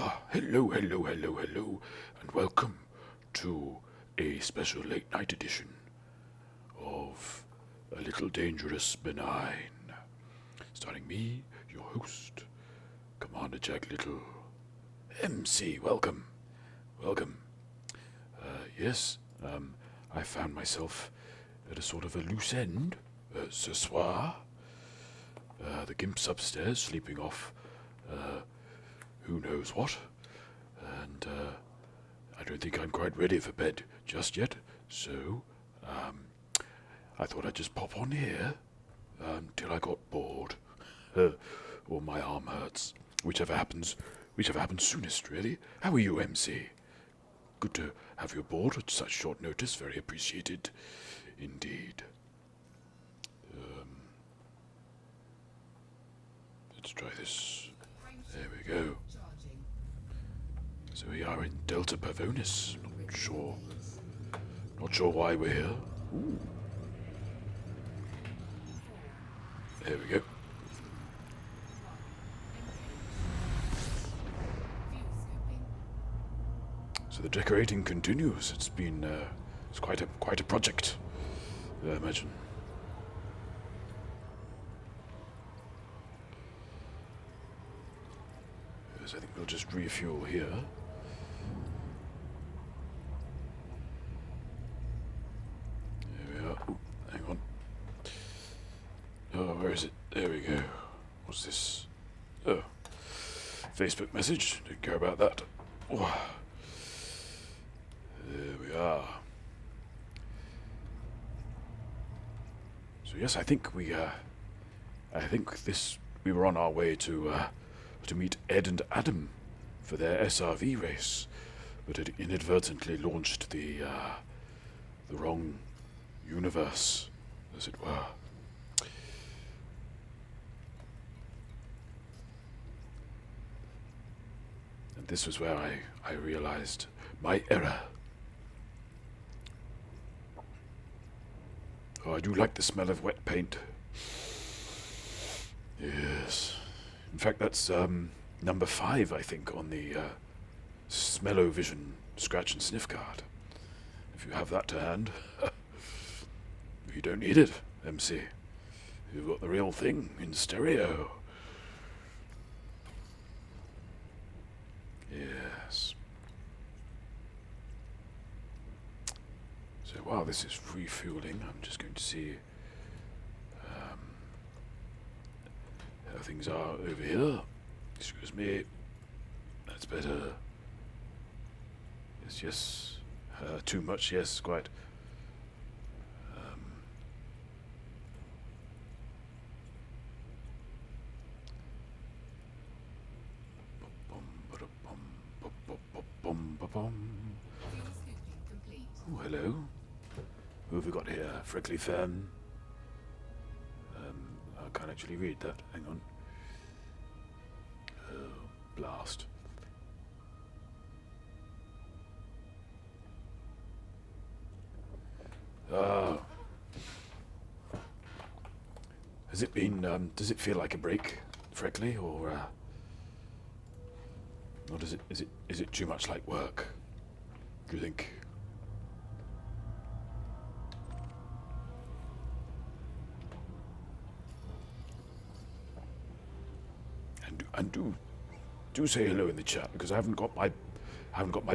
Hello, and welcome to a special late night edition of A Little Dangerous Benign, starring me, your host, Commander Jack Little. MC, welcome. Yes, I found myself at a sort of a loose end ce soir. The gimp's upstairs sleeping off who knows what, and I don't think I'm quite ready for bed just yet, so I thought I'd just pop on here till I got bored, or my arm hurts, whichever happens soonest, really. How are you, MC? Good to have you aboard at such short notice, very appreciated indeed. Let's try this. There we go. So we are in Delta Pavonis. Not sure why we're here. Ooh. There we go. So the decorating continues. It's been it's quite a project, I imagine. Yes, I think we'll just refuel here. There we are. Ooh, hang on. Oh, where is it? There we go. What's this? Oh, Facebook message. Didn't care about that. Oh. There we are. So yes, I think we were on our way to meet Ed and Adam for their SRV race, but had inadvertently launched the wrong universe, as it were. And this was where I realized my error. Oh, I do like the smell of wet paint. Yes. In fact, that's number 5, I think, on the Smell-O-Vision scratch and sniff card. If you have that to hand. You don't need it, MC. You've got the real thing in stereo. Yes. So while this is refueling, I'm just going to see how things are over here. Excuse me. That's better. Yes. Too much, yes, quite. Oh, hello. Who have we got here? Freckly Fern. I can't actually read that. Hang on. Oh, blast. Has it been, does it feel like a break, Freckly, or is it too much like work? Do you think? And do say hello in the chat, because I haven't got my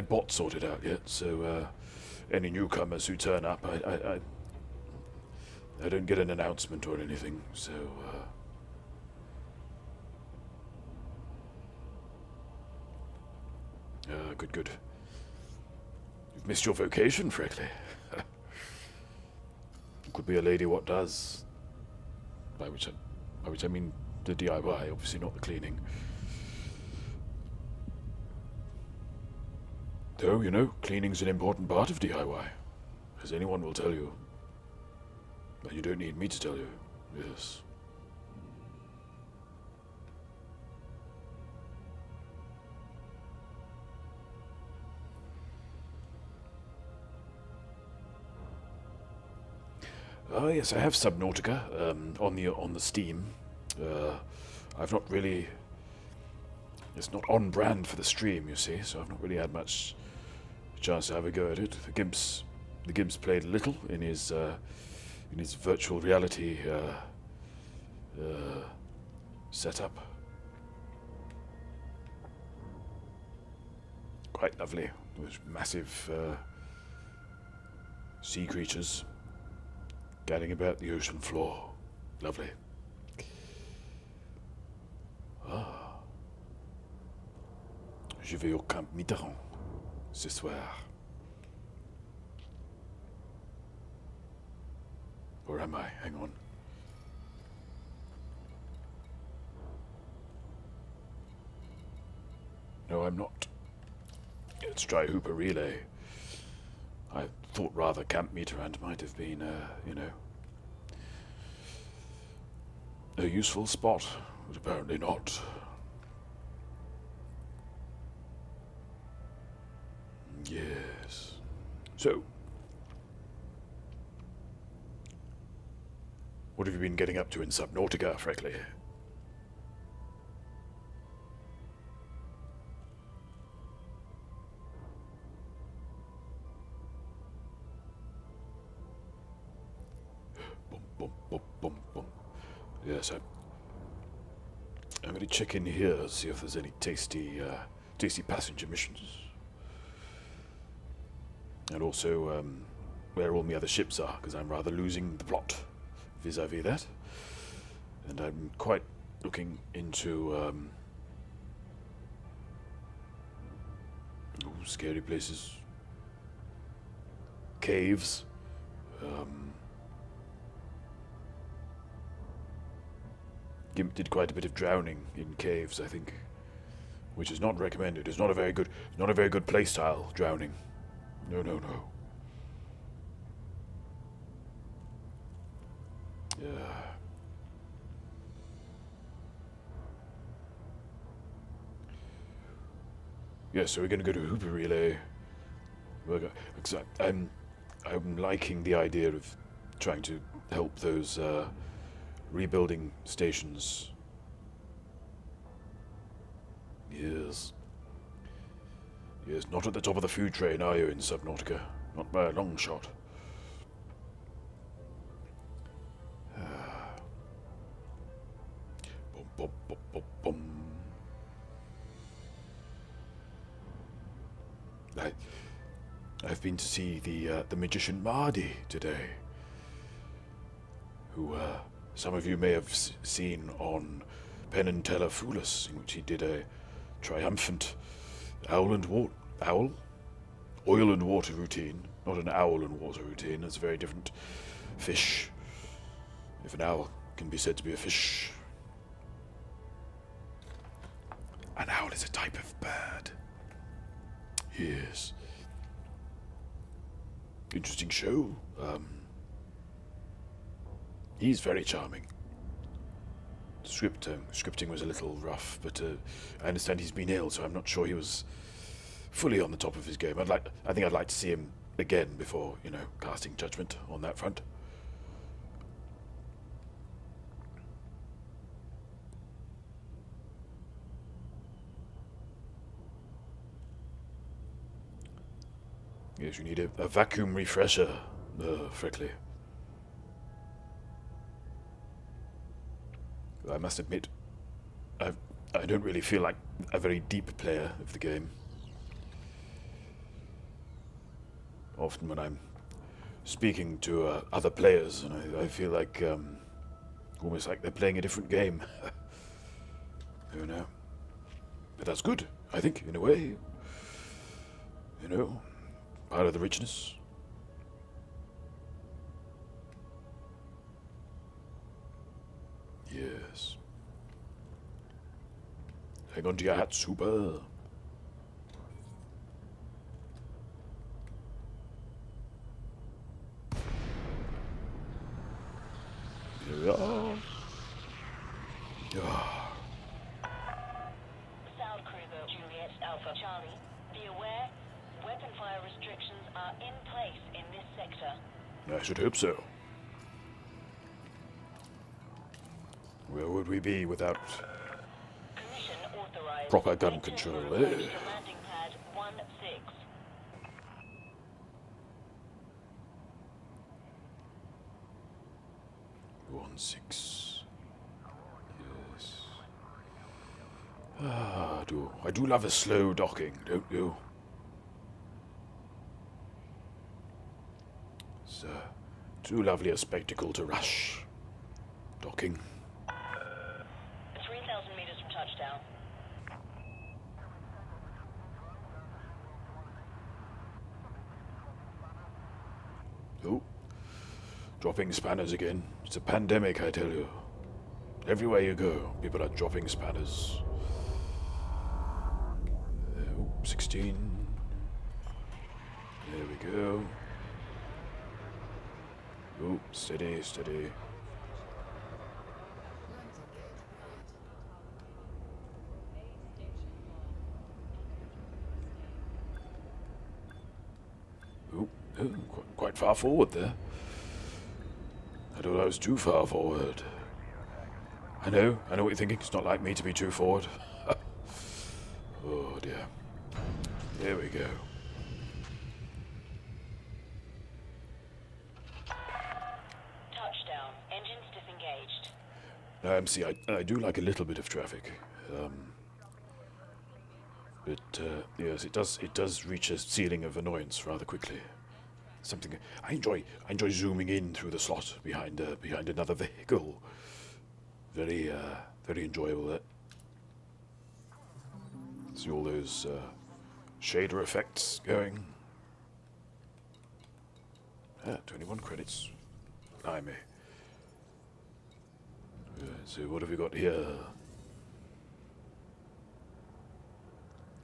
bot sorted out yet. So any newcomers who turn up, I don't get an announcement or anything. So good. You've missed your vocation, Freckly. Could be a lady what does. By which I mean the DIY, obviously not the cleaning. Though, you know, cleaning's an important part of DIY, as anyone will tell you. And you don't need me to tell you. Yes. Yes, I have Subnautica on the Steam. I've not really It's not on brand for the stream, you see, so I've not really had much chance to have a go at it. The Gimps played little in his virtual reality setup. Quite lovely. Those massive sea creatures gathering about the ocean floor. Lovely. Ah. Je vais au camp Mitterrand ce soir. Where am I? Hang on. No, I'm not. Let's try Hooper Relay. I thought rather Camp Meterand might have been, a useful spot, but apparently not. Yes. So, what have you been getting up to in Subnautica, Freckley? Yes, I'm going to check in here, see if there's any tasty passenger missions. And also, where all my other ships are, because I'm rather losing the plot vis-a-vis that. And I'm quite looking into, scary places. Caves. Gimp did quite a bit of drowning in caves, I think, which is not recommended. It's not a very good play style, drowning. No. Yeah. Yeah, so we're gonna go to Hooper Relay. I'm liking the idea of trying to help those rebuilding stations. Yes, not at the top of the food train, are you, in Subnautica? Not by a long shot. Bum, bum, bum, bum. I've been to see the magician Mardi today, who some of you may have seen on Penn and Teller Foolus, in which he did a triumphant oil and water routine. Not an owl and water routine. It's a very different fish. If an owl can be said to be a fish. An owl is a type of bird. Yes. Interesting show. He's very charming. Scripting was a little rough, but I understand he's been ill, so I'm not sure he was fully on the top of his game. I think I'd like to see him again before, casting judgment on that front. Yes, you need a vacuum refresher, Freckley. I must admit, I don't really feel like a very deep player of the game. Often when I'm speaking to other players, and I feel like almost like they're playing a different game. But that's good, I think, in a way. Part of the richness. Yes. Hang on to your hat, Super. Here we are. Sound Cruiser Juliet Alpha Charlie, be aware, weapon fire restrictions are in place in this sector. I should hope so. Where would we be without... Permission Authorized. Proper gun Enter control, for approach eh? to landing pad 16. 16. Yes. I do love a slow docking, don't you? It's too lovely a spectacle to rush. Docking. 3,000 meters from touchdown. Oh, dropping spanners again. It's a pandemic, I tell you. Everywhere you go, people are dropping spanners. 16. There we go. Oh, steady, steady. Oh, quite far forward there. I thought I was too far forward. I know what you're thinking. It's not like me to be too forward. Oh dear. There we go. Touchdown. Engines disengaged. Now, MC, I do like a little bit of traffic. But yes, it does reach a ceiling of annoyance rather quickly. Something I enjoy zooming in through the slot behind another vehicle. Very enjoyable that. See all those shader effects going. 21 credits. Blimey. So what have we got here?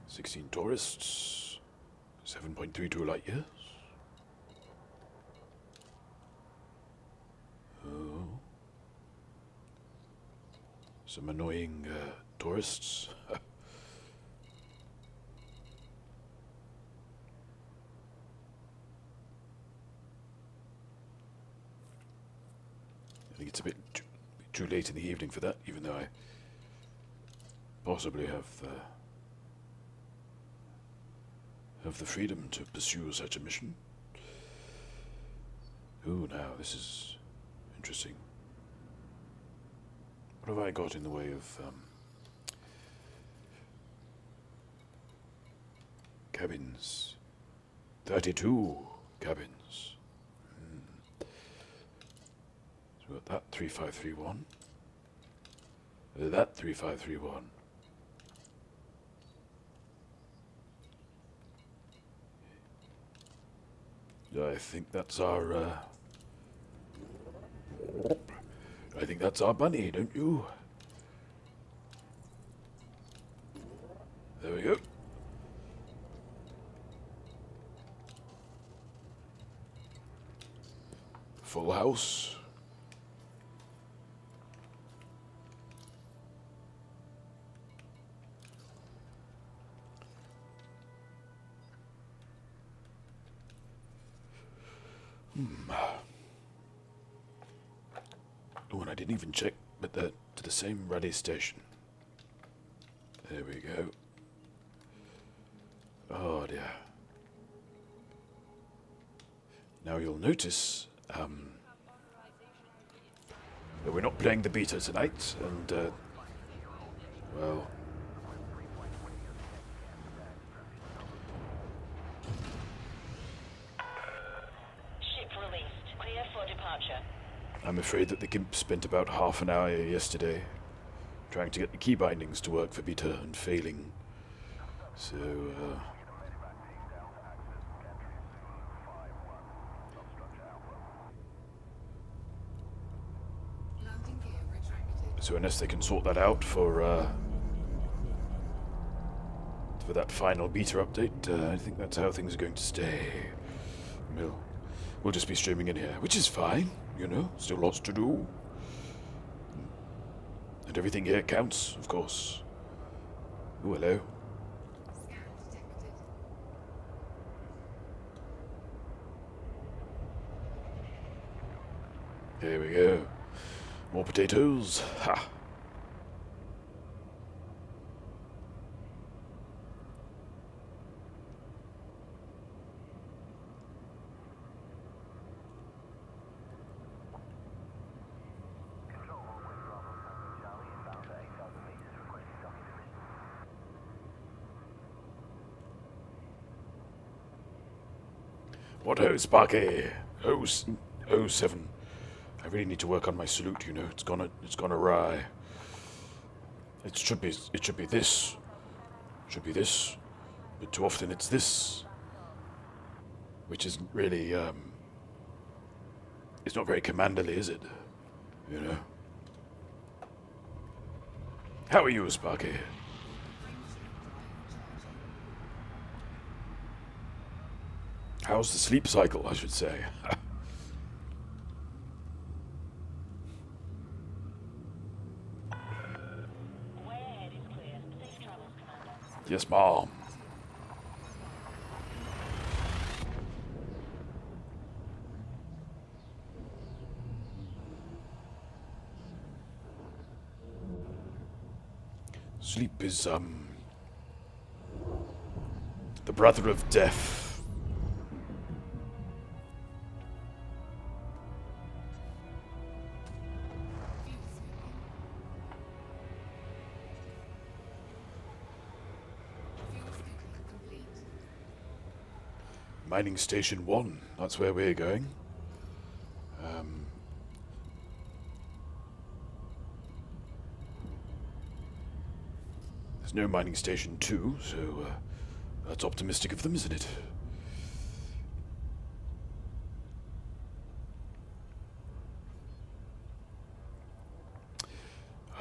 16 tourists. 7.32 light years. Oh. Some annoying tourists. I think it's a bit too late in the evening for that, even though I possibly have the freedom to pursue such a mission. Ooh, now this is interesting. What have I got in the way of cabins? 32 cabins. So we've got that 3531. That 3531. I think that's our bunny, don't you? There we go. Full house. Oh, and I didn't even check, but to the same rally station. There we go. Oh dear. Now you'll notice that we're not playing the beta tonight, and well, Ship released. Clear for departure. I'm afraid that the Gimp spent about half an hour yesterday trying to get the key bindings to work for beta and failing. So, so unless they can sort that out for that final beta update, I think that's how things are going to stay. We'll just be streaming in here, which is fine, you know, still lots to do. And everything here counts, of course. Oh, hello. There we go. More potatoes. Ha! What ho, Sparky? Oh, 07. I really need to work on my salute, you know. It's gone awry. It should be this. Should be this. But too often it's this. Which isn't really, it's not very commanderly, is it? You know? How are you, Sparky? How's the sleep cycle, I should say? Way ahead is clear. Safe travels, Commander. Yes, Mom. Sleep is, the brother of death. Mining Station 1, that's where we're going. There's no Mining Station 2, so that's optimistic of them, isn't it?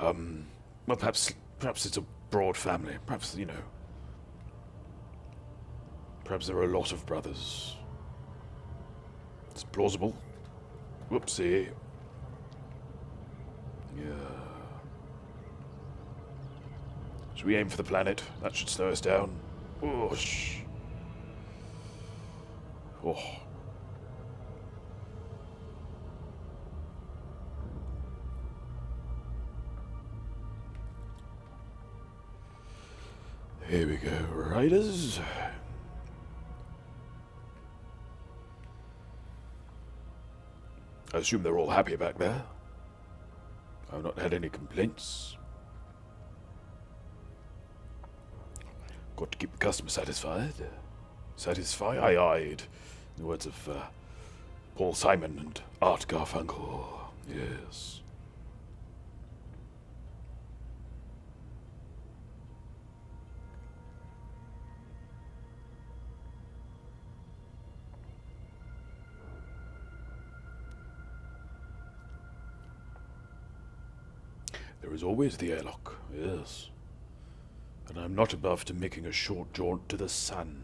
Well, perhaps it's a broad family. Perhaps, you know, perhaps there are a lot of brothers. It's plausible. Whoopsie. Yeah. Should we aim for the planet? That should slow us down. Whoosh. Oh. Here we go, riders. I assume they're all happy back there. I've not had any complaints. Got to keep the customer satisfied. Satisfy? Aye-eyed. In the words of Paul Simon and Art Garfunkel. Yes. There is always the airlock, yes. And I'm not above to making a short jaunt to the sun.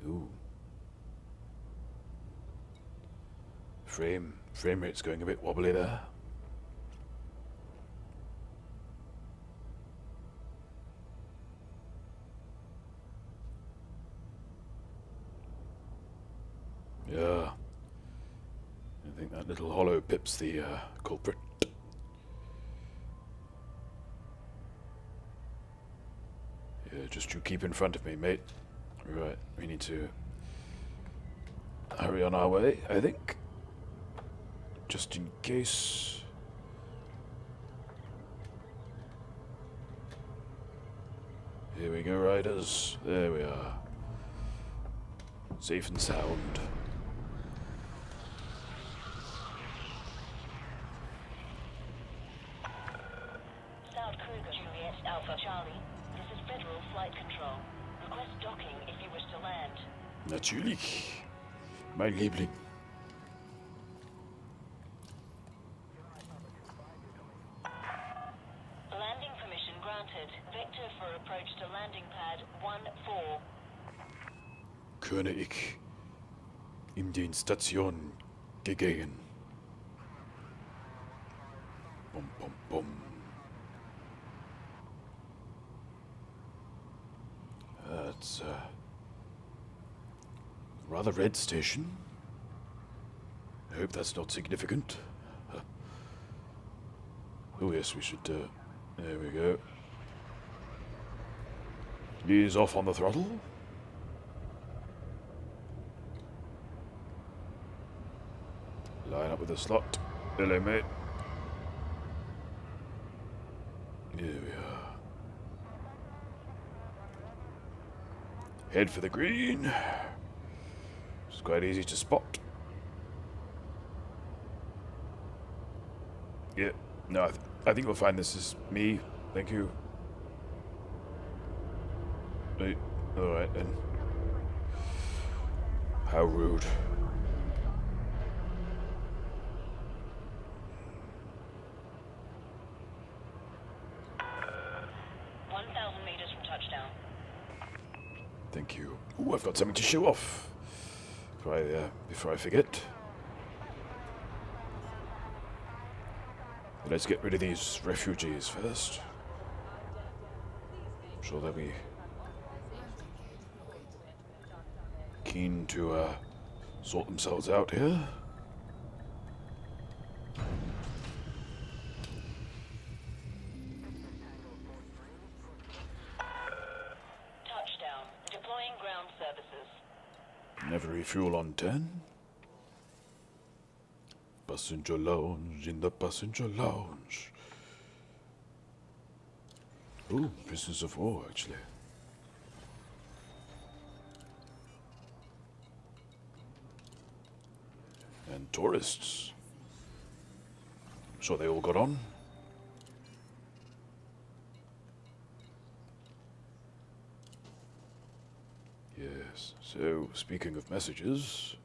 Ooh. Frame rate's going a bit wobbly there. Yeah. I think that little hollow pip's the culprit. Yeah, just you keep in front of me, mate. Right, we need to hurry on our way, I think. Just in case. Here we go, riders. There we are. Safe and sound. South Kruger, Juliet, Alpha Charlie. This is Federal Flight Control. Request docking if you wish to land. Natürlich. Mein Liebling. Landing permission granted. Vector for approach to landing pad 1-4. Könne ich in den Station gegeben. Bum, bum, bum. That's a rather red station. I hope that's not significant. Oh yes, we should, there we go. Ease off on the throttle. Line up with the slot. Hello, mate. Here we are. Head for the green. It's quite easy to spot. Yeah, no, I think we'll find this is me. Thank you. Right. Alright then. How rude. Thank you. Ooh, I've got something to show off. Before I forget. Let's get rid of these refugees first. I'm sure they'll be keen to sort themselves out here. Touchdown. Deploying ground services. Never refuel on 10. Passenger lounge in the passenger lounge. Ooh, prisoners of war, actually. And tourists. So they all got on. Yes, so speaking of messages.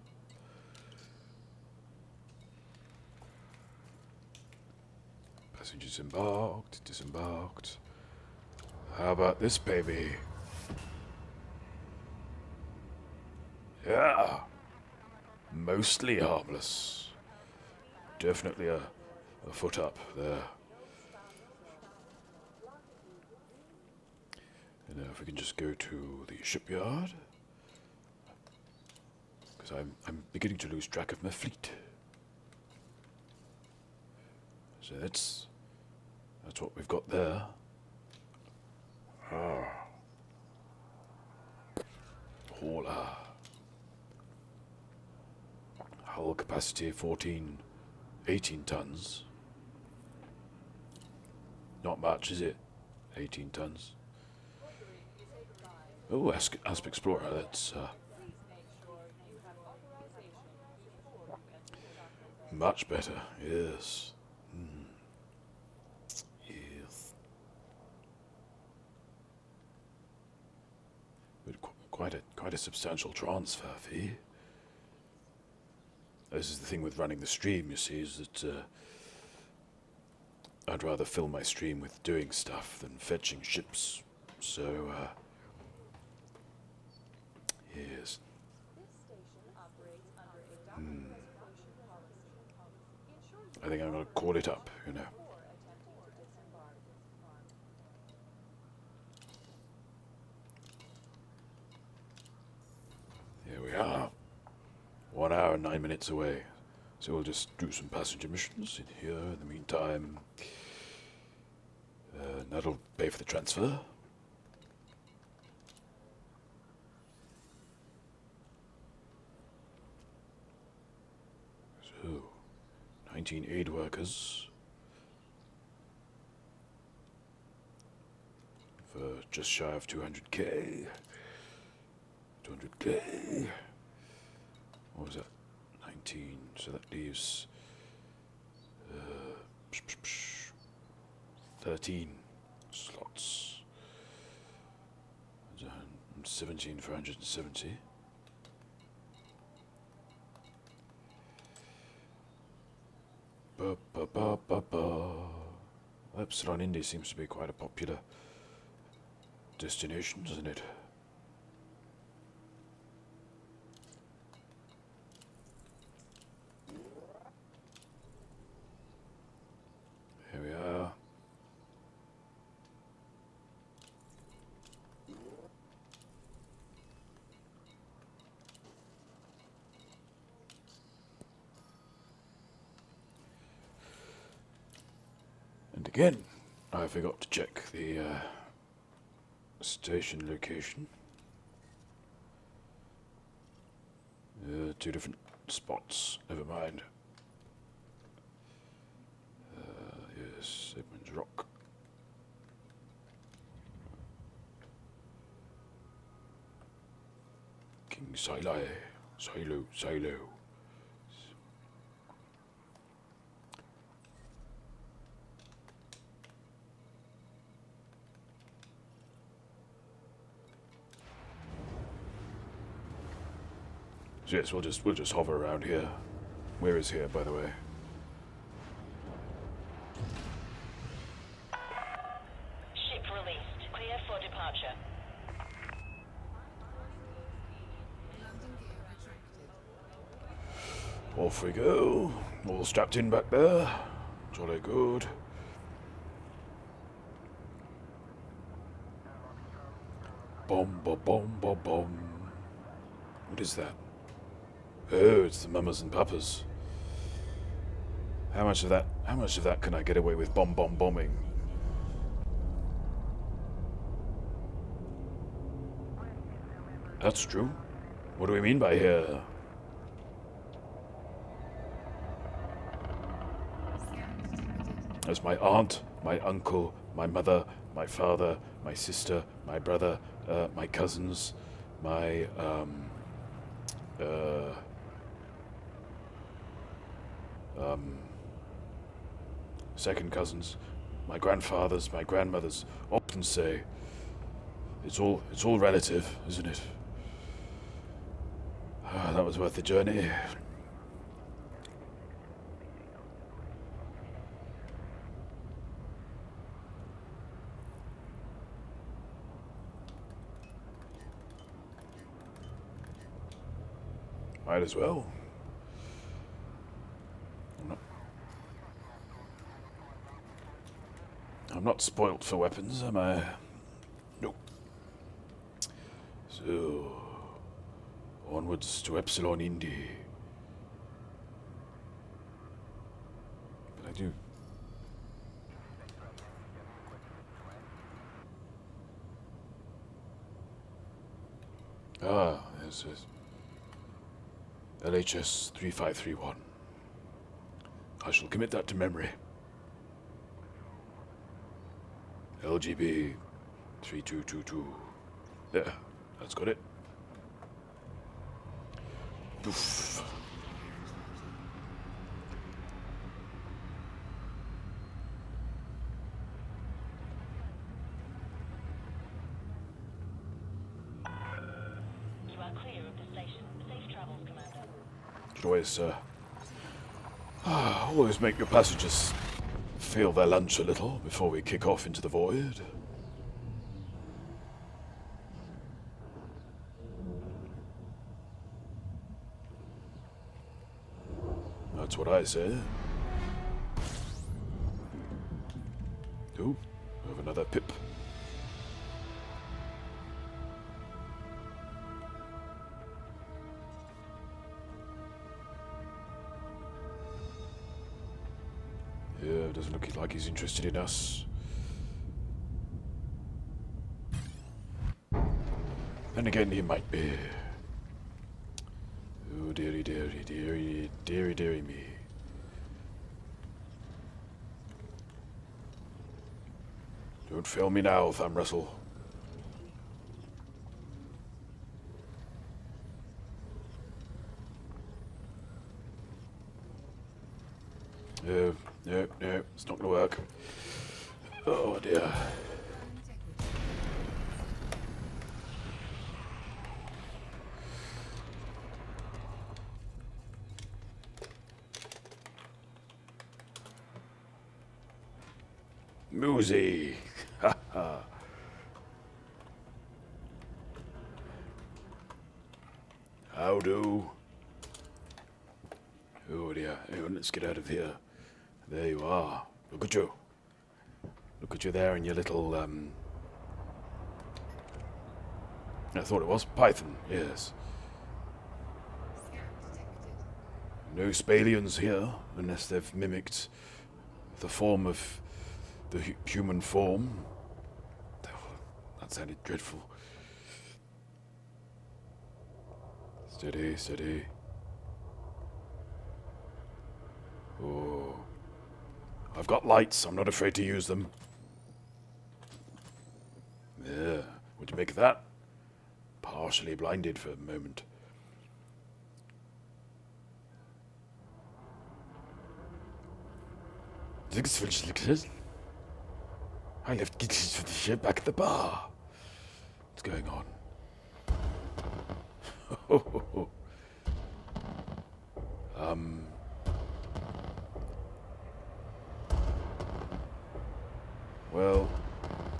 Passengers embarked, disembarked. How about this baby? Yeah. Mostly harmless. Definitely a foot up there. And now if we can just go to the shipyard. Because I'm beginning to lose track of my fleet. So that's what we've got there. Hauler. Hull capacity 18 tons. Not much, is it? 18 tons. Oh, Asp Explorer, that's much better, yes. Yes. But quite a substantial transfer fee. This is the thing with running the stream, you see, is that I'd rather fill my stream with doing stuff than fetching ships. So, yes. I think I'm going to call it up, you know. Here we are. 1 hour and 9 minutes away. So we'll just do some passenger missions in here in the meantime. That'll pay for the transfer. So, 19 aid workers. For just shy of 200k. 200k. What was that? 19. So that leaves 13 slots. 17 for 170. Epsilon Indy seems to be quite a popular destination, doesn't it? Here we are. And again, I forgot to check the station location. 2 different spots, never mind. Yes, Edmonds Rock. fucking silo. So yes, we'll just hover around here. Where is here, by the way? Ship released. Clear for departure. Off we go. All strapped in back there. Jolly good. Bomb, ba bomb, ba bomb. What is that? Oh, it's the mamas and papas. How much of that can I get away with bombing? That's true. What do we mean by here? There's my aunt, my uncle, my mother, my father, my sister, my brother, my cousins, my, second cousins, my grandfathers, my grandmothers. Often say, it's all relative, isn't it? Ah, that was worth the journey. Might as well. I'm not spoilt for weapons, am I? Nope. So, onwards to Epsilon Indy. But I do. Ah, yes. LHS 3531. I shall commit that to memory. LGB 3222. Yeah, that's got it. Poof. You are clear of the station. Safe travels, Commander. Always make your passengers feel their lunch a little before we kick off into the void. That's what I say. Oh, we have another pip. Yeah, doesn't look like he's interested in us. And again, he might be. Oh, dearie, dearie, dearie, dearie, dearie me. Don't fail me now, Thumb Russell. No, it's not gonna work. Oh dear. Moosey. Ha ha. How do? Oh dear. Hang on, let's get out of here. There you are. Look at you. Look at you there in your little, I thought it was Python, yes. No Spalians here, unless they've mimicked the form of the human form. That sounded dreadful. Steady, steady. Oh. I've got lights, I'm not afraid to use them. Yeah, what'd you make of that? Partially blinded for a moment. I left Gitches for the ship back at the bar. What's going on? Well,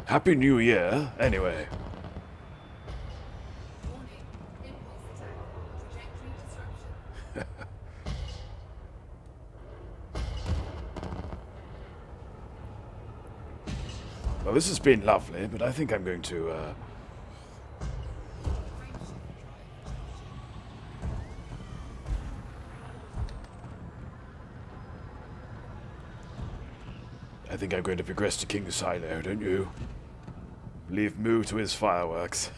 Happy New Year, anyway. Warning, impulse attack, trajectory disruption. Well, this has been lovely, but I think I'm going to, Frameshift drive I think I'm going to progress to King Silo, don't you? Leave Moo to his fireworks.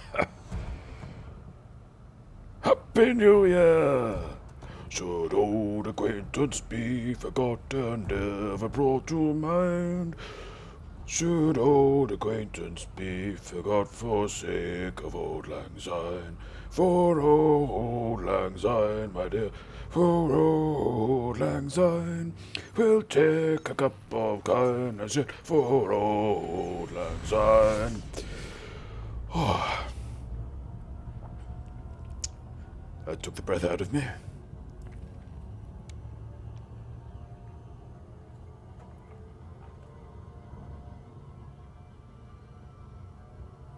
Happy New Year! Should old acquaintance be forgotten, never brought to mind? Should old acquaintance be forgot for sake of old lang syne? For old lang syne, my dear, for old lang syne, we'll take a cup of kindness for old lang syne. That took the breath out of me.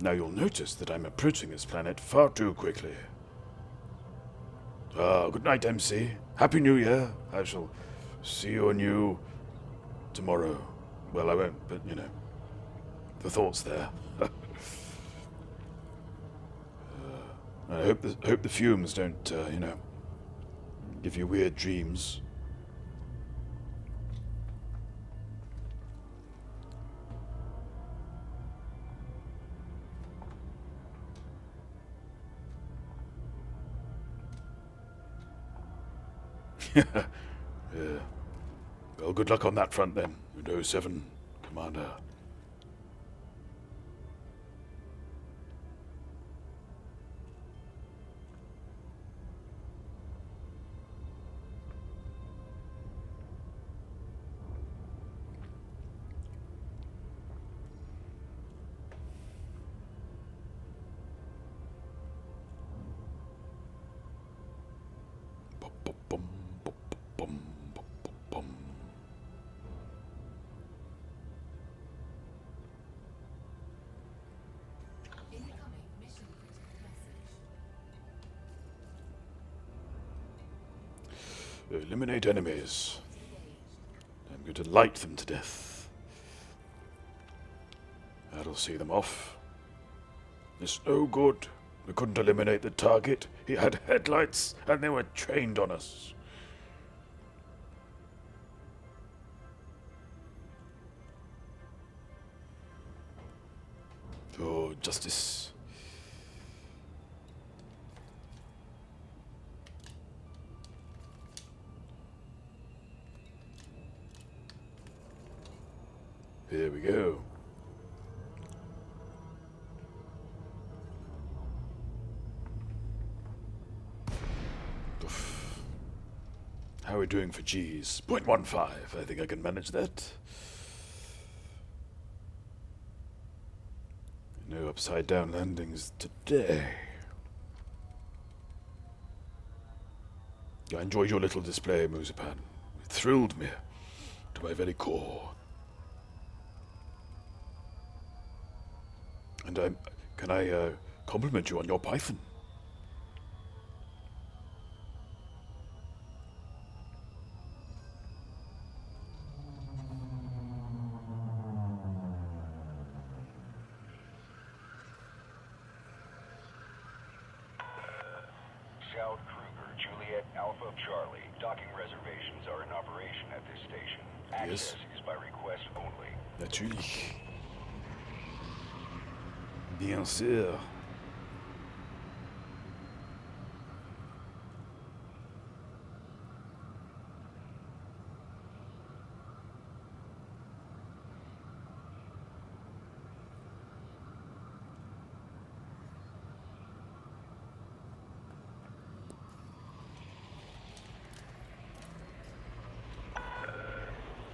Now you'll notice that I'm approaching this planet far too quickly. Good night, MC. Happy New Year. I shall see you anew tomorrow. Well, I won't, but you know, the thought's there. I hope the fumes don't, give you weird dreams. Yeah. Well, good luck on that front then, Windows 7, Commander. incoming mission critical message. Eliminate enemies. I'm going to light them to death. That'll see them off. It's no good. We couldn't eliminate the target. He had headlights and they were trained on us. Oh, justice. Here we go. Oof. How are we doing for G's? 0.15. I think I can manage that. No upside down landings today. I enjoyed your little display, Mozapan. It thrilled me to my very core. And can I compliment you on your python? South Kruger, Juliet, Alpha, Charlie. Docking reservations are in operation at this station. Access is by request only. Natürlich. Bien sûr.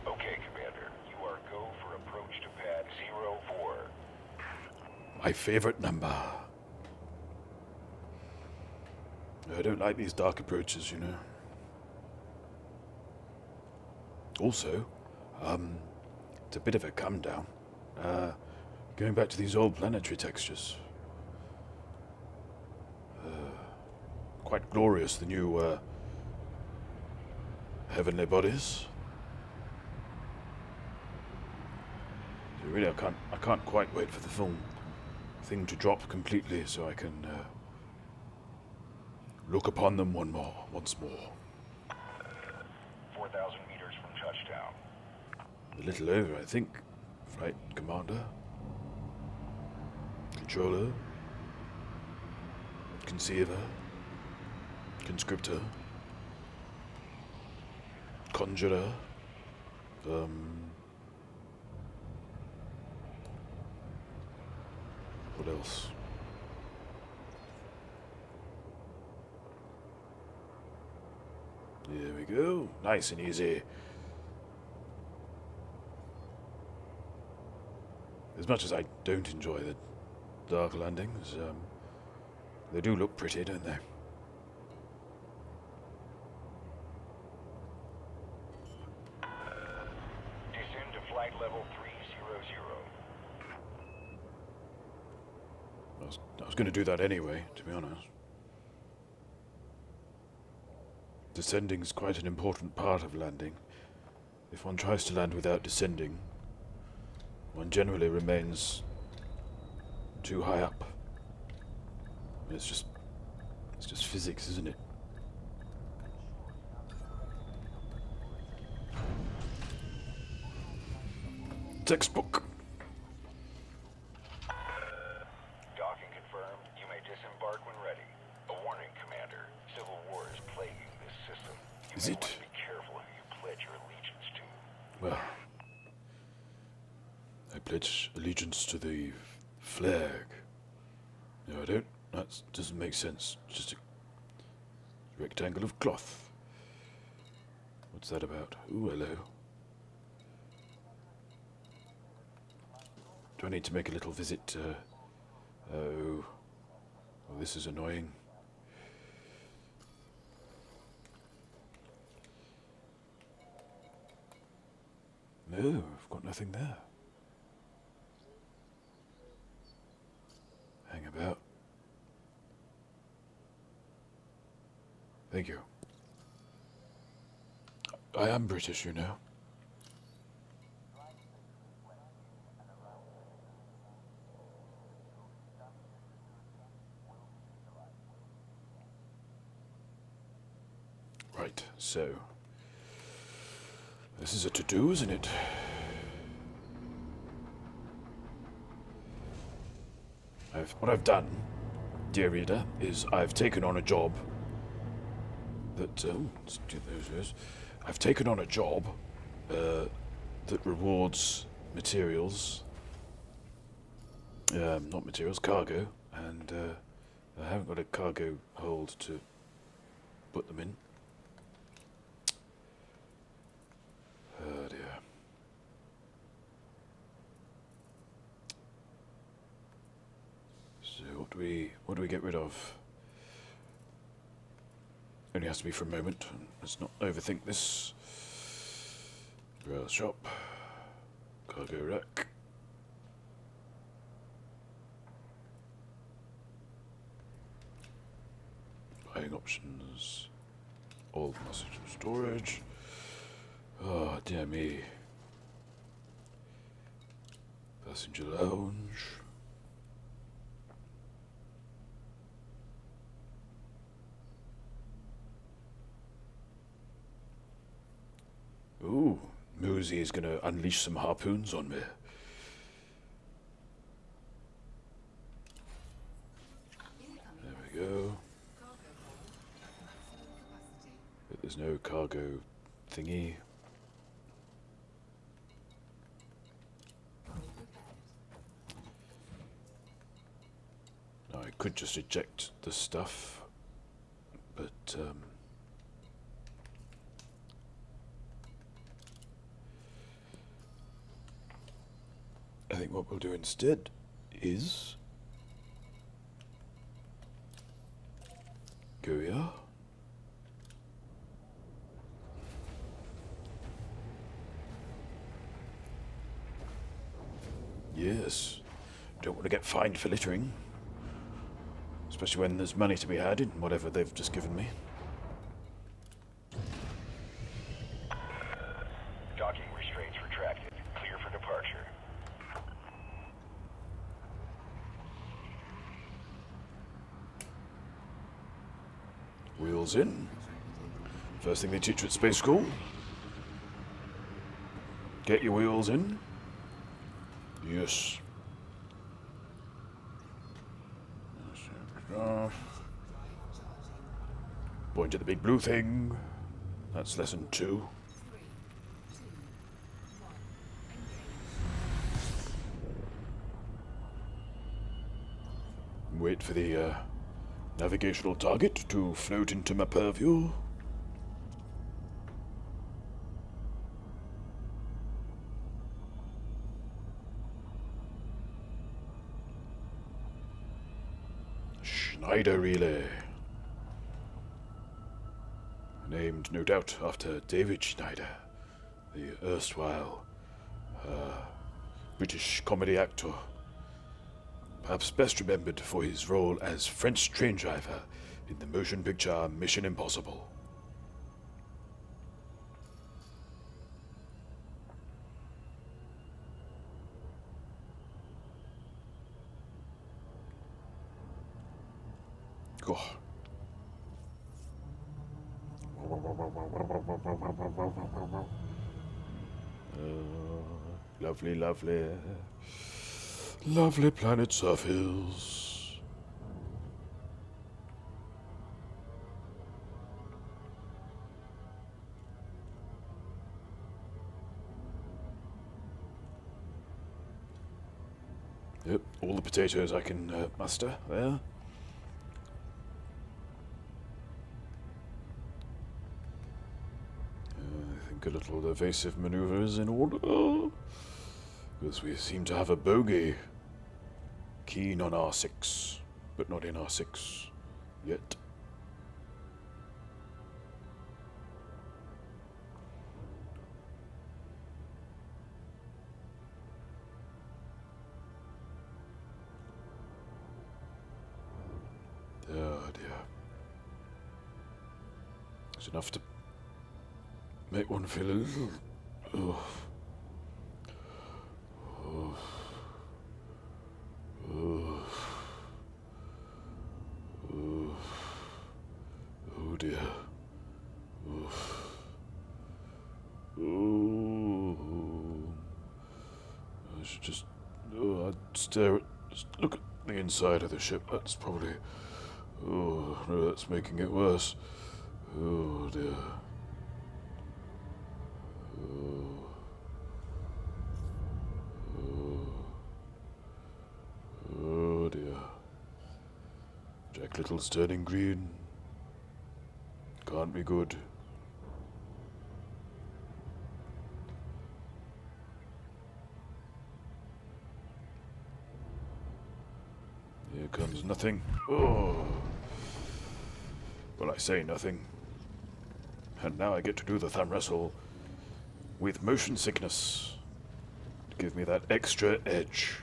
Okay, Commander. My favorite number. I don't like these dark approaches, you know. Also, it's a bit of a come down. Going back to these old planetary textures. Quite glorious, the new heavenly bodies. So really, I can't quite wait for the film thing to drop completely, so I can look upon them once more. 4,000 meters from touchdown. A little over, I think. Flight commander, controller, conceiver, conscriptor, conjurer, what else? There we go. Nice and easy. As much as I don't enjoy the dark landings, they do look pretty, don't they? Descend to flight level 300. I was going to do that anyway, to be honest. Descending is quite an important part of landing. If one tries to land without descending, one generally remains too high up. It's just physics, isn't it? Textbook. Docking confirmed. You may disembark when ready. A warning, Commander. Civil war is plaguing this system. You Is may it? want to be careful who you pledge your allegiance to. Well, I pledge allegiance to the flag. No, I don't. That doesn't make sense. It's just a rectangle of cloth. What's that about? Ooh, hello. Do I need to make a little visit? Oh, this is annoying. No, I've got nothing there. Hang about. Thank you. I am British, you know. Right, so this is a to-do, isn't it? What I've done, dear reader, is I've taken on a job that let's do those. I've taken on a job that rewards materials, not materials, cargo, and I haven't got a cargo hold to put them in. Oh dear. So what do we get rid of? Only has to be for a moment. Let's not overthink this. Rail shop. Cargo rack. Buying options. All message and storage. Oh, dear me. Passenger lounge. Ooh, Moosey is going to unleash some harpoons on me. There we go. But there's no cargo thingy. Now I could just eject the stuff, but I think what we'll do instead is go here. Yes. Don't want to get fined for littering. Especially when there's money to be had in whatever they've just given me. Docking restraints retracted. Clear for departure. Wheels in. First thing they teach you at space school. Get your wheels in. Yes. Point to the big blue thing. That's lesson 2. Wait for the navigational target to float into my purview. Schneider relay. Named, no doubt, after David Schneider, the erstwhile British comedy actor. Perhaps best remembered for his role as French train driver in the motion picture Mission Impossible. Oh. Lovely, lovely. Lovely planet surface. Yep, all the potatoes I can muster there. I think a little evasive maneuver is in order. Because we seem to have a bogey. Keen on R6, but not in R6 yet. Oh dear. It's enough to make one feel a little... Oh. Oh. Oh. Oh. Oh dear. Oh. Oh. I should just... Oh, I'd stare at... Just look at the inside of the ship. That's probably... Oh, no, that's making it worse. Oh dear. Oh. Oh dear. Jack Little's turning green. Can't be good. Here comes nothing. Oh. Well, I say nothing. And now I get to do the thumb wrestle with motion sickness to give me that extra edge.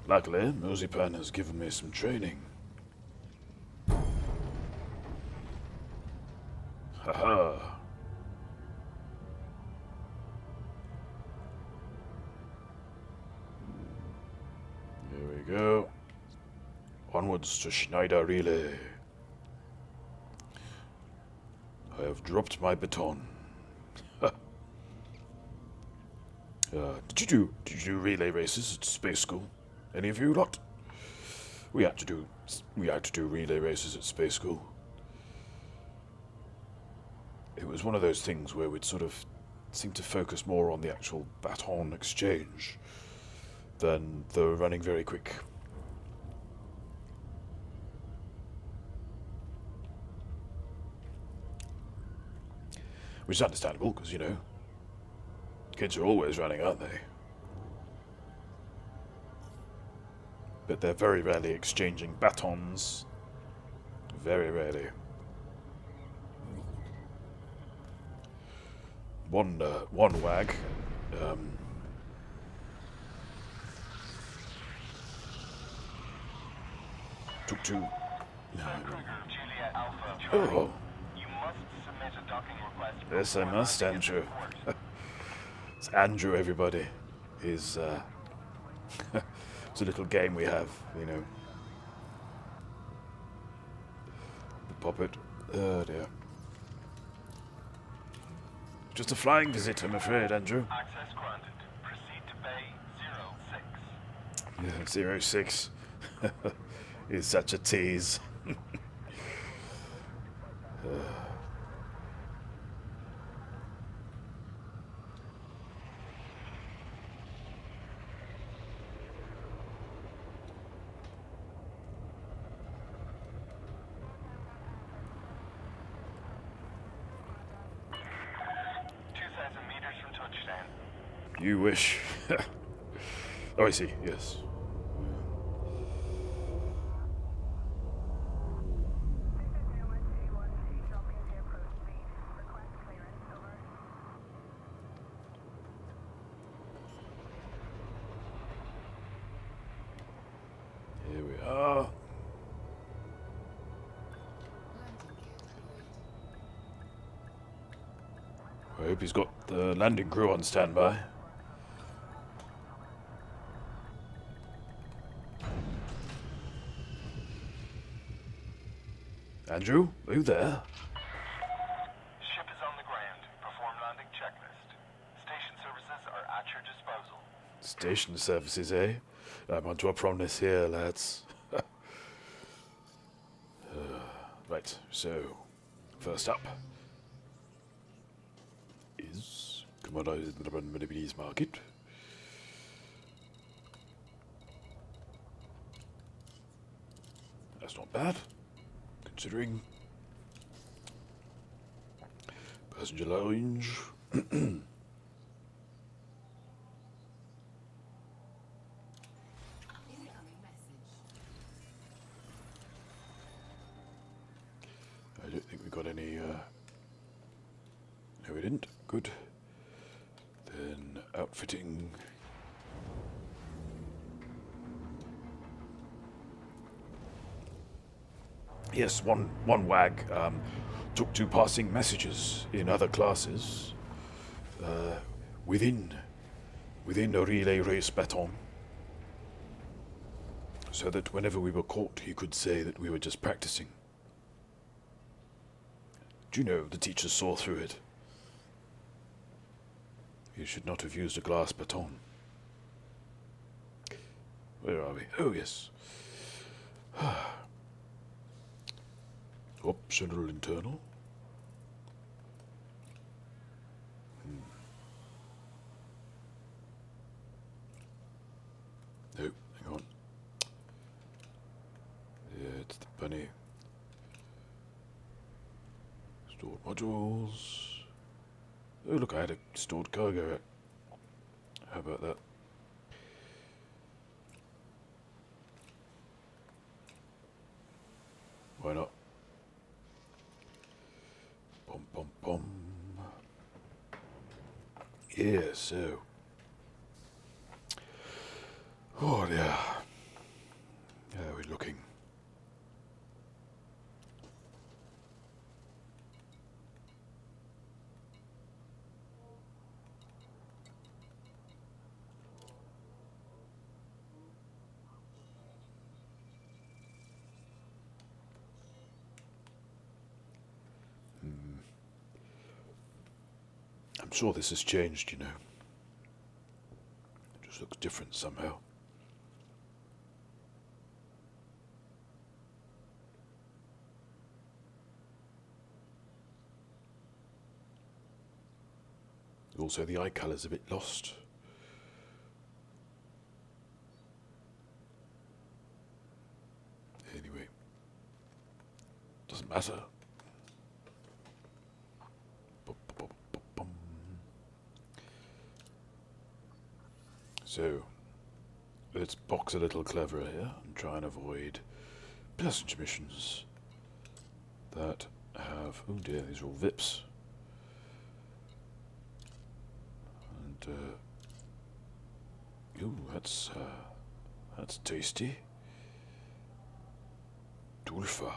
Luckily, Mosepan has given me some training. Haha. Here we go. Onwards to Schneider Relay. I have dropped my baton. Did you do relay races at space school? Any of you lot? We had to do relay races at space school. It was one of those things where we'd sort of seem to focus more on the actual baton exchange than the running very quick. Which is understandable, because, you know, kids are always running, aren't they? but they're very rarely exchanging batons. Very rarely. One wag. Took two. Juliet Alpha Charlie. Oh, You must submit a docking request. yes, I must, Andrew. It's Andrew, everybody. He's it's a little game we have, you know. The puppet. Oh dear. Just a flying visit, I'm afraid, Andrew. Access granted. Proceed to Bay 06. Yeah, 06 is such a tease. 2,000 meters from touchdown. You wish. Oh, I see, yes. Here we are. I hope he's got the landing crew on standby. Andrew, are you there? Ship is on the ground. Perform landing checklist. Station services are at your disposal. Station services, eh? I'm onto a promise here, lads. Right, so, first up is commodities market. That's not bad, considering passenger lounge. Incoming message. I don't think we got any, no we didn't. Good. Then outfitting. Yes, one wag took to passing messages in other classes within a relay race baton, so that whenever we were caught, he could say that we were just practicing. Do you know, the teacher saw through it. You should not have used a glass baton. Where are we? Oh, yes. Optional internal. No, hang on. Yeah, it's the bunny. Stored modules. Oh, look, I had a stored cargo. How about that? Why not? Bum, bum, bum. Yeah, so. Oh, yeah. How are we looking? I'm sure this has changed, you know. It just looks different somehow. Also, the eye colour's a bit lost. Anyway, doesn't matter. So, let's box a little cleverer here and try and avoid passenger missions that have... Oh dear, these are all VIPs. And, ooh, that's tasty. Dulfa.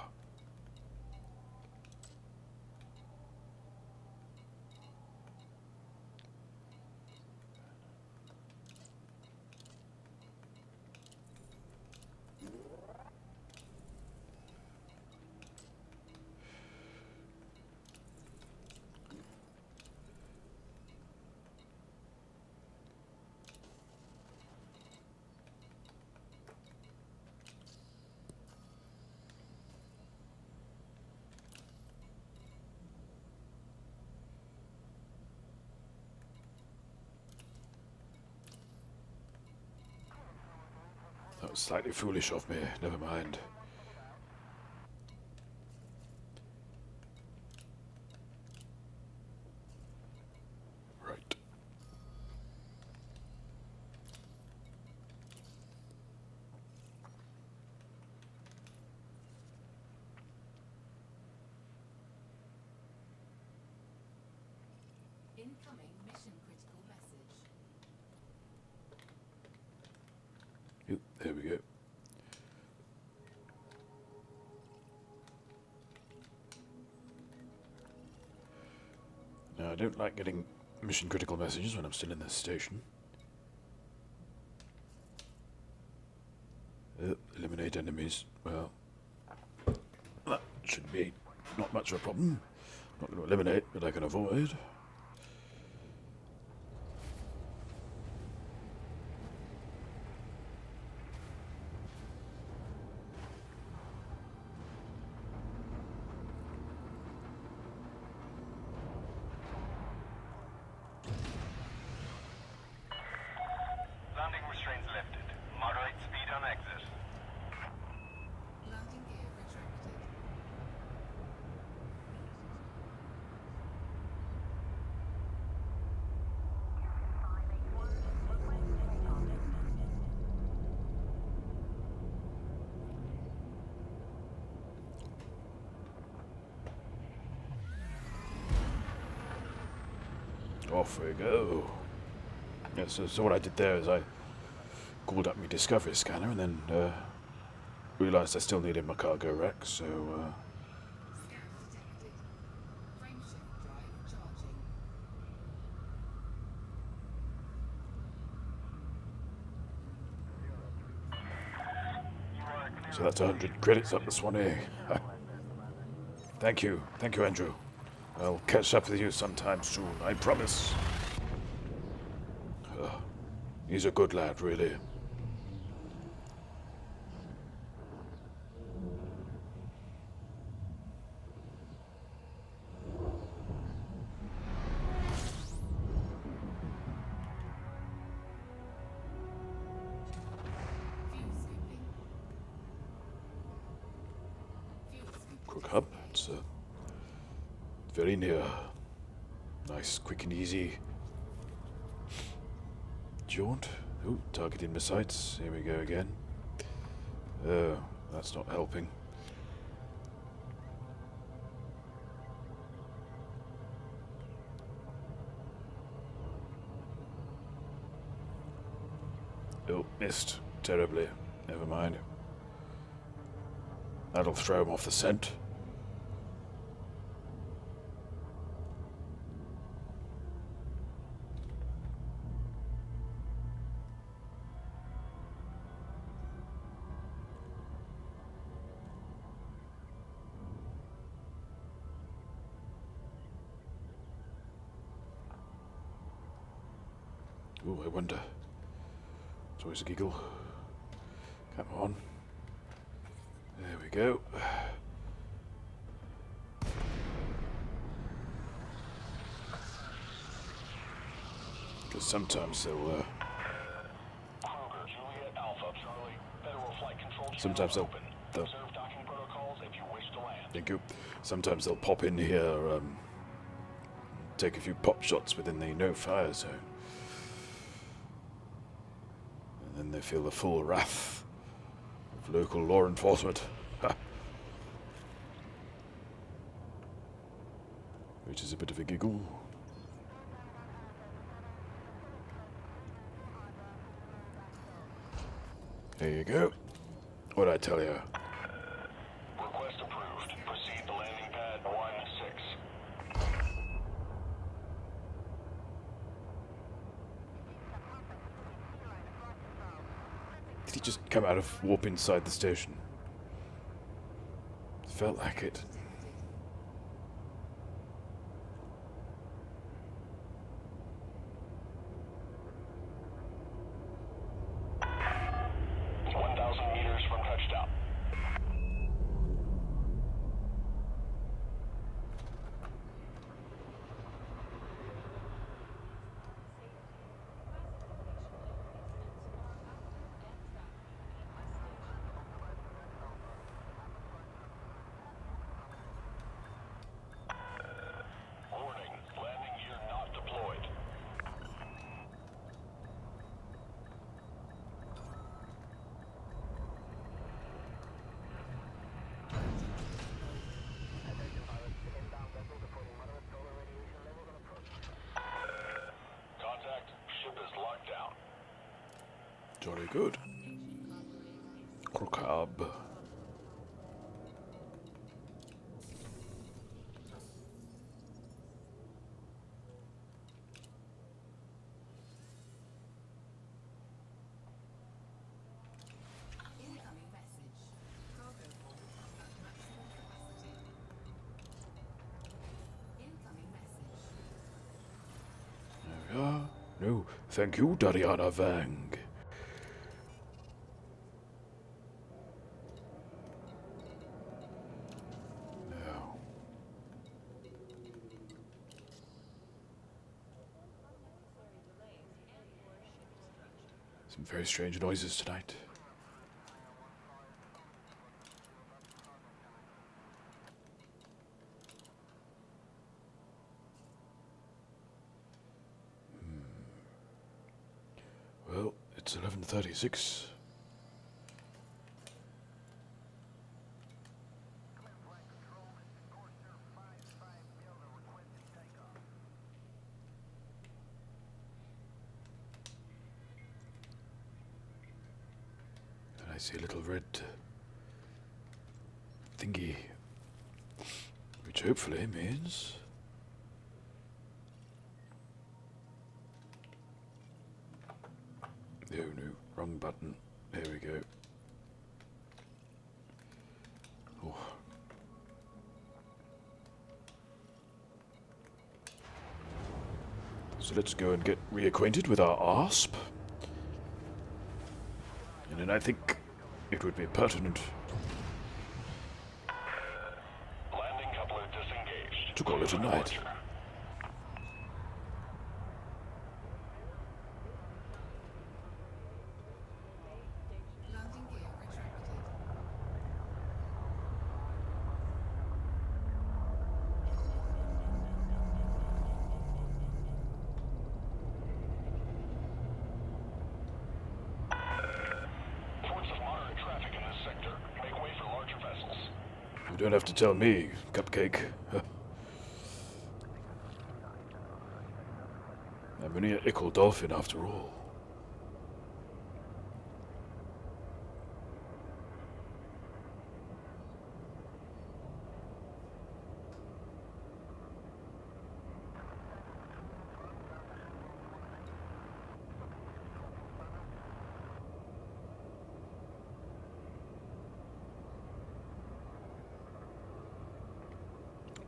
That was slightly foolish of me, never mind. Right. Incoming mission critical message. Oop, there we go. Now, I don't like getting mission critical messages when I'm still in this station. Eliminate enemies. Well, that should be not much of a problem. Not going to eliminate, but I can avoid. Landing restraints lifted. Moderate speed on exit. Landing gear retracted. Off we go. Yeah, so what I did there is I called up my Discovery scanner and then realised I still needed my cargo rack, so Scan detected. Frameshift drive charging. so that's 100 credits up the Swanee. Thank you, Andrew. I'll catch up with you sometime soon, I promise. He's a good lad, really. Fuel scooping. Fuel scoop. Crook Hub, it's very near. Nice, quick and easy jaunt. Ooh, targeting my sights. Here we go again. That's not helping. Oh, missed terribly. Never mind. That'll throw him off the scent. Ooh, I wonder. It's always a giggle. Come on. There we go. Because sometimes they'll, Kruger, Juliet Alpha, Charlie, Federal Flight Control channel sometimes they'll, open. they'll, Observe docking protocols if you wish to land. thank you. Sometimes they'll pop in here, take a few pop shots within the no-fire zone. And then they feel the full wrath of local law enforcement. Which is a bit of a giggle. There you go. What'd I tell you? Request approved. Proceed to landing pad 1-6. Did he just come out of warp inside the station? Felt like it. Detected. 1,000 meters from touchdown. Warning, landing gear not deployed. Contact, ship is locked down. Jolly good. Crocab. Incoming message. Cargo hold at maximum capacity. Incoming message. There we are. No, thank you, Dariana Vang. Now. Some very strange noises tonight. Well, it's 11:36. And I see a little red thingy, which hopefully means oh no, wrong button. There we go. Oh. So let's go and get reacquainted with our ARSP. And then I think it would be pertinent Landing coupler disengaged. to call it a night. Departure. Landing gear retracted. Reports of moderate traffic in this sector. Make way for larger vessels. You don't have to tell me, Cupcake. I'm only an ickle dolphin after all.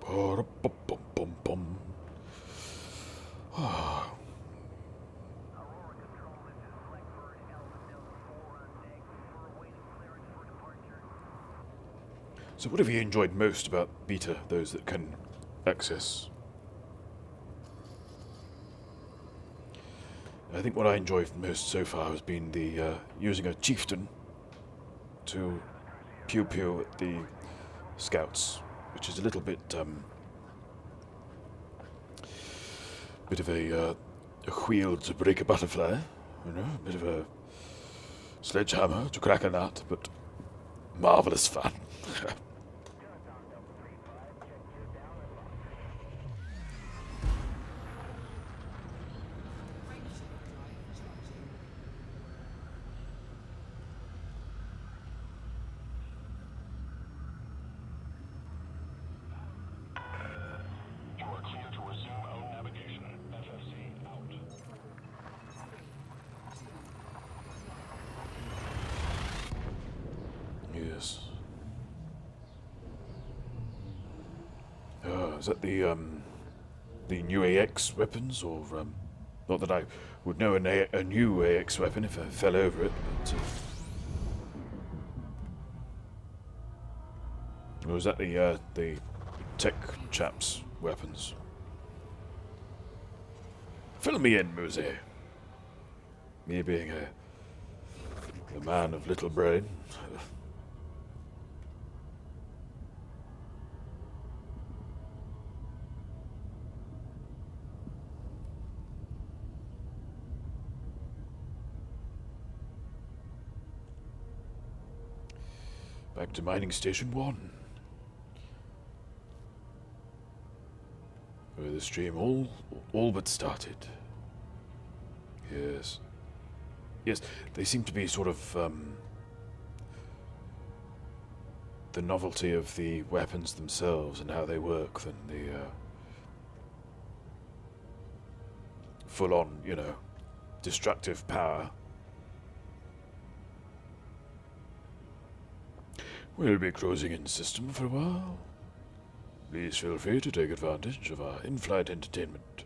Ba-da-bum-bum-bum-bum. So what have you enjoyed most about beta, those that can access? I think what I enjoyed most so far has been the using a chieftain to pew pew at the scouts, which is a little bit bit of a wheel to break a butterfly, you know, a bit of a sledgehammer to crack a nut, but marvelous fun. Ranger drive charging. You are clear to resume own navigation. FFC out. 3, 2, Yes. Is that the new AX weapons, or not that I would know a new AX weapon if I fell over it, but or is that the tech chaps' weapons? Fill me in, Muse. Me being a man of little brain. Back to mining station 1. Where the stream all but started. Yes. Yes, they seem to be sort of the novelty of the weapons themselves and how they work than the full-on, destructive power. We'll be cruising in system for a while. Please feel free to take advantage of our in-flight entertainment.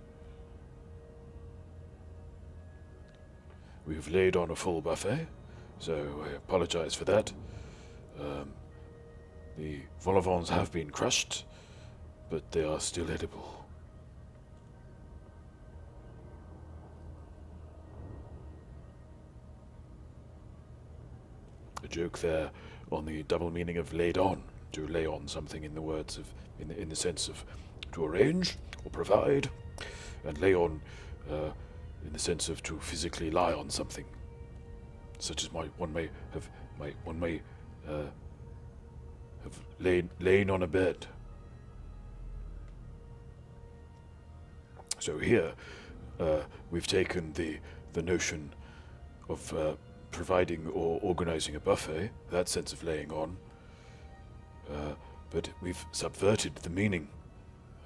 We've laid on a full buffet, so I apologize for that. The vol au vents have been crushed, but they are still edible. A joke there on the double meaning of laid on, to lay on something in the words of, in the sense of to arrange or provide, and lay on in the sense of to physically lie on something, such as one may have lain on a bed. So here we've taken the notion of providing or organizing a buffet, that sense of laying on, but we've subverted the meaning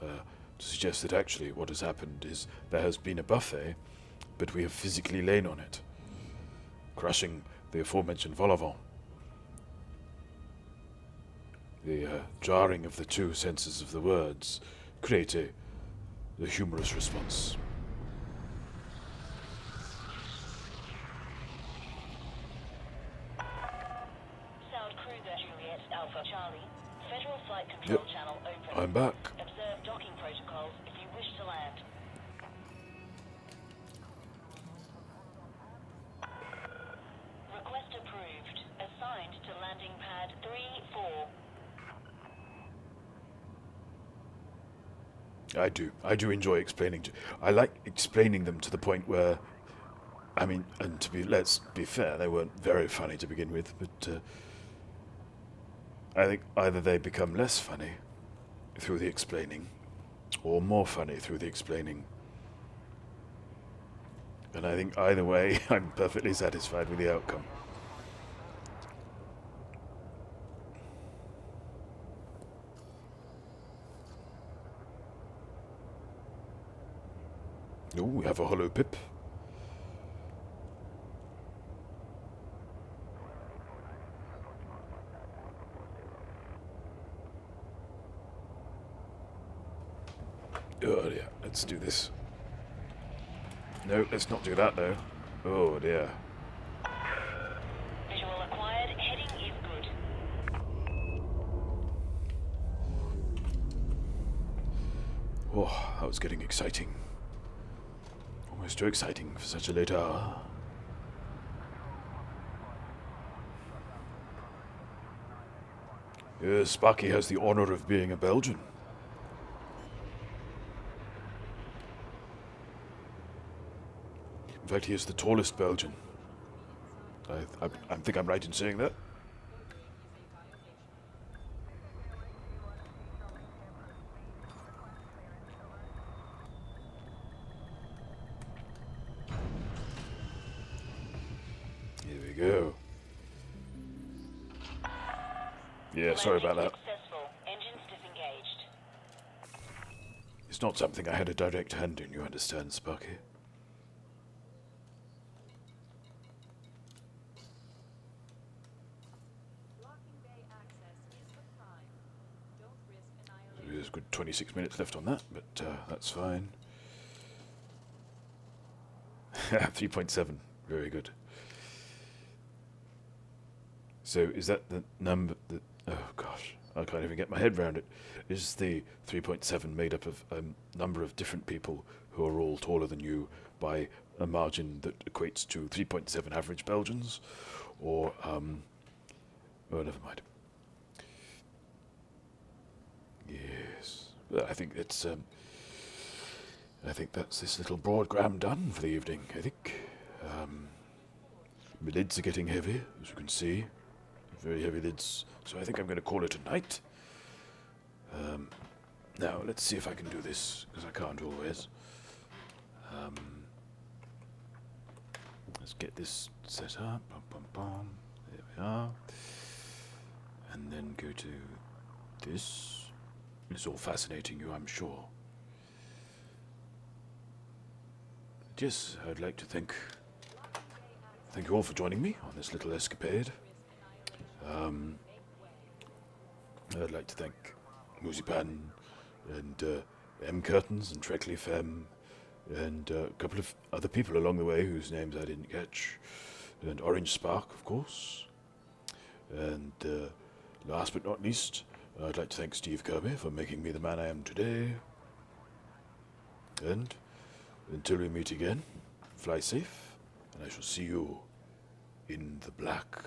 to suggest that actually what has happened is there has been a buffet, but we have physically lain on it, crushing the aforementioned vol au vent. The jarring of the two senses of the words create a humorous response. Sound Kruger, Juliet, Alpha, Charlie. Federal Flight Control Yep. Channel open. I'm back. Observe docking protocols if you wish to land. Request approved. Assigned to landing pad 3-4. I do enjoy explaining. I like explaining them to the point where, I mean, and let's be fair, they weren't very funny to begin with, but I think either they become less funny through the explaining, or more funny through the explaining. And I think either way, I'm perfectly satisfied with the outcome. Oh, we have a hollow pip. Oh dear, let's do this. No, let's not do that though. Oh dear. Visual acquired. Heading is good. Oh, that was getting exciting. Almost too exciting for such a late hour. Yes, Sparky has the honor of being a Belgian. In fact, he is the tallest Belgian. I think I'm right in saying that. Here we go. Yeah, sorry about that. Successful. Engines disengaged. It's not something I had a direct hand in, you understand, Sparky? Locking bay access is the prime. Don't risk annihilation. There's a good 26 minutes left on that, but that's fine. 3.7. Very good. So is that the number that... Oh, gosh. I can't even get my head around it. Is the 3.7 made up of a number of different people who are all taller than you by a margin that equates to 3.7 average Belgians? Or, oh, never mind. Yes. Well, I think that's this little broadgram done for the evening, I think. My lids are getting heavy, as you can see. Very heavy lids. So I think I'm going to call it a night. Now, let's see if I can do this, because I can't always. Let's get this set up. Bum, bum, bum. There we are. And then go to this. It's all fascinating you, I'm sure. Yes, I'd like to thank you all for joining me on this little escapade. I'd like to thank Musipan and M Curtains and Treckley Femme and a couple of other people along the way whose names I didn't catch, and Orange Spark, of course. And last but not least, I'd like to thank Steve Kirby for making me the man I am today. And until we meet again, fly safe, and I shall see you in the black.